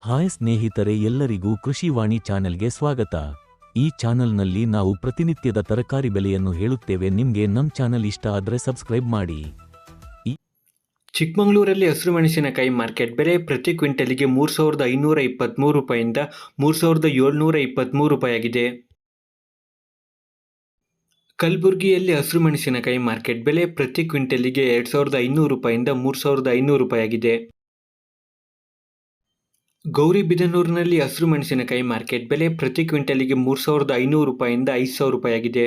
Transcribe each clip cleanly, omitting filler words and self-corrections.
Hi ಸ್ನೇಹಿತರೆ, ಎಲ್ಲರಿಗೂ ಕೃಷಿವಾಣಿ ಚಾನೆಲ್ಗೆ ಸ್ವಾಗತ. ಈ ಚಾನೆಲ್ನಲ್ಲಿ ನಾವು ಪ್ರತಿನಿತ್ಯದ ತರಕಾರಿ ಬೆಲೆಯನ್ನು ಹೇಳುತ್ತೇವೆ. ನಿಮ್ಗೆ ನಮ್ ಚಾನೆಲ್ ಇಷ್ಟ ಆದ್ರೆ ಸಬ್ಸ್ಕ್ರೈಬ್ ಮಾಡಿ. ಚಿಕ್ಕಮಗಳೂರಲ್ಲಿ ಹಸಿರು ಮೆಣಸಿನಕಾಯಿ ಮಾರ್ಕೆಟ್ ಬೆಲೆ ಪ್ರತಿ ಕ್ವಿಂಟಲಿಗೆ 3,523 ರೂಪಾಯಿಂದ 3,723 ರೂಪಾಯಿ ಆಗಿದೆ. ಕಲಬುರಗಿಯಲ್ಲಿ ಹಸಿರು ಮೆಣಸಿನಕಾಯಿ ಮಾರ್ಕೆಟ್ ಬೆಲೆ ಪ್ರತಿ ಕ್ವಿಂಟಲಿಗೆ 2,500 ರೂಪಾಯಿಂದ 3,500 ರೂಪಾಯಿ ಆಗಿದೆ. ಗೌರಿಬಿದನೂರಿನಲ್ಲಿ ಹಸಿರು ಮೆಣಸಿನಕಾಯಿ ಮಾರ್ಕೆಟ್ ಬೆಲೆ ಪ್ರತಿ ಕ್ವಿಂಟಲಿಗೆ 3,500 ರೂಪಾಯಿಂದ 5,000 ರೂಪಾಯಿ ಆಗಿದೆ.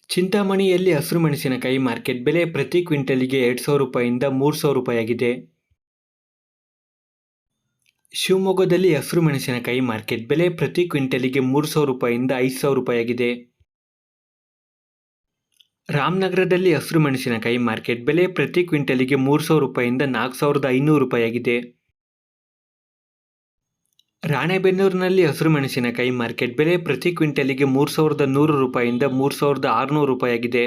ಚಿಂತಾಮಣಿಯಲ್ಲಿ ಹಸಿರು ಮೆಣಸಿನಕಾಯಿ ಮಾರ್ಕೆಟ್ ಬೆಲೆ ಪ್ರತಿ ಕ್ವಿಂಟಲಿಗೆ 2,000 ರೂಪಾಯಿಂದ 3,000 ರೂಪಾಯಿ ಆಗಿದೆ. ಶಿವಮೊಗ್ಗದಲ್ಲಿ ಹಸಿರು ಮೆಣಸಿನಕಾಯಿ ಮಾರ್ಕೆಟ್ ಬೆಲೆ ಪ್ರತಿ ಕ್ವಿಂಟಲಿಗೆ 3,000 ರೂಪಾಯಿಂದ 5,000 ರೂಪಾಯಿ ಆಗಿದೆ. ರಾಮನಗರದಲ್ಲಿ ಹಸಿರು ಮೆಣಸಿನಕಾಯಿ ಮಾರ್ಕೆಟ್ ಬೆಲೆ ಪ್ರತಿ ಕ್ವಿಂಟಲಿಗೆ 3,000 ರೂಪಾಯಿಂದ 4,500 ರೂಪಾಯಿ ಆಗಿದೆ. ರಾಣೆಬೆನ್ನೂರಿನಲ್ಲಿ ಹಸಿರು ಮೆಣಸಿನಕಾಯಿ ಮಾರ್ಕೆಟ್ ಬೆಲೆ ಪ್ರತಿ ಕ್ವಿಂಟಲಿಗೆ 3,100 ರೂಪಾಯಿಂದ 3,600 ರೂಪಾಯಿ ಆಗಿದೆ.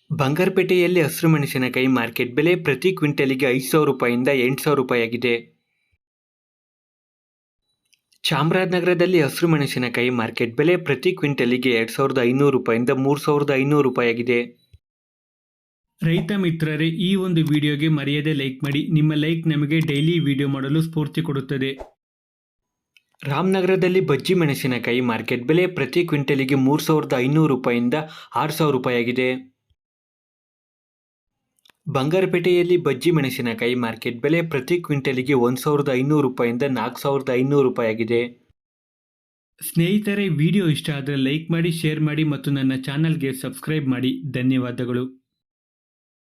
ಬಂಗಾರಪೇಟೆಯಲ್ಲಿ ಹಸಿರು ಮೆಣಸಿನಕಾಯಿ ಮಾರ್ಕೆಟ್ ಬೆಲೆ ಪ್ರತಿ ಕ್ವಿಂಟಲಿಗೆ 5,000 ರೂಪಾಯಿಂದ 8,000 ರೂಪಾಯಿ ಆಗಿದೆ. ಚಾಮರಾಜನಗರದಲ್ಲಿ ಹಸಿರು ಮೆಣಸಿನಕಾಯಿ ಮಾರ್ಕೆಟ್ ಬೆಲೆ ಪ್ರತಿ ಕ್ವಿಂಟಲಿಗೆ 2,500 ರೂಪಾಯಿಂದ 3,500 ರೂಪಾಯಿ ಆಗಿದೆ. ರೈತ ಮಿತ್ರರೇ, ಈ ಒಂದು ವಿಡಿಯೋಗೆ ಮರೆಯದೆ ಲೈಕ್ ಮಾಡಿ. ನಿಮ್ಮ ಲೈಕ್ ನಮಗೆ ಡೈಲಿ ವಿಡಿಯೋ ಮಾಡಲು ಸ್ಫೂರ್ತಿ ಕೊಡುತ್ತದೆ. ರಾಮನಗರದಲ್ಲಿ ಬಜ್ಜಿ ಮೆಣಸಿನಕಾಯಿ ಮಾರ್ಕೆಟ್ ಬೆಲೆ ಪ್ರತಿ ಕ್ವಿಂಟಲಿಗೆ 3,500 ರೂಪಾಯಿಂದ 6,000 ರೂಪಾಯಿ ಆಗಿದೆ. ಬಂಗಾರಪೇಟೆಯಲ್ಲಿ ಬಜ್ಜಿ ಮೆಣಸಿನಕಾಯಿ ಮಾರ್ಕೆಟ್ ಬೆಲೆ ಪ್ರತಿ ಕ್ವಿಂಟಲಿಗೆ 1,500 ರೂಪಾಯಿಂದ 4,500 ರೂಪಾಯಿ ಆಗಿದೆ. ಸ್ನೇಹಿತರೆ, ವಿಡಿಯೋ ಇಷ್ಟ ಆದರೆ ಲೈಕ್ ಮಾಡಿ, ಶೇರ್ ಮಾಡಿ ಮತ್ತು ನನ್ನ ಚಾನಲ್ಗೆ ಸಬ್ಸ್ಕ್ರೈಬ್ ಮಾಡಿ. ಧನ್ಯವಾದಗಳು.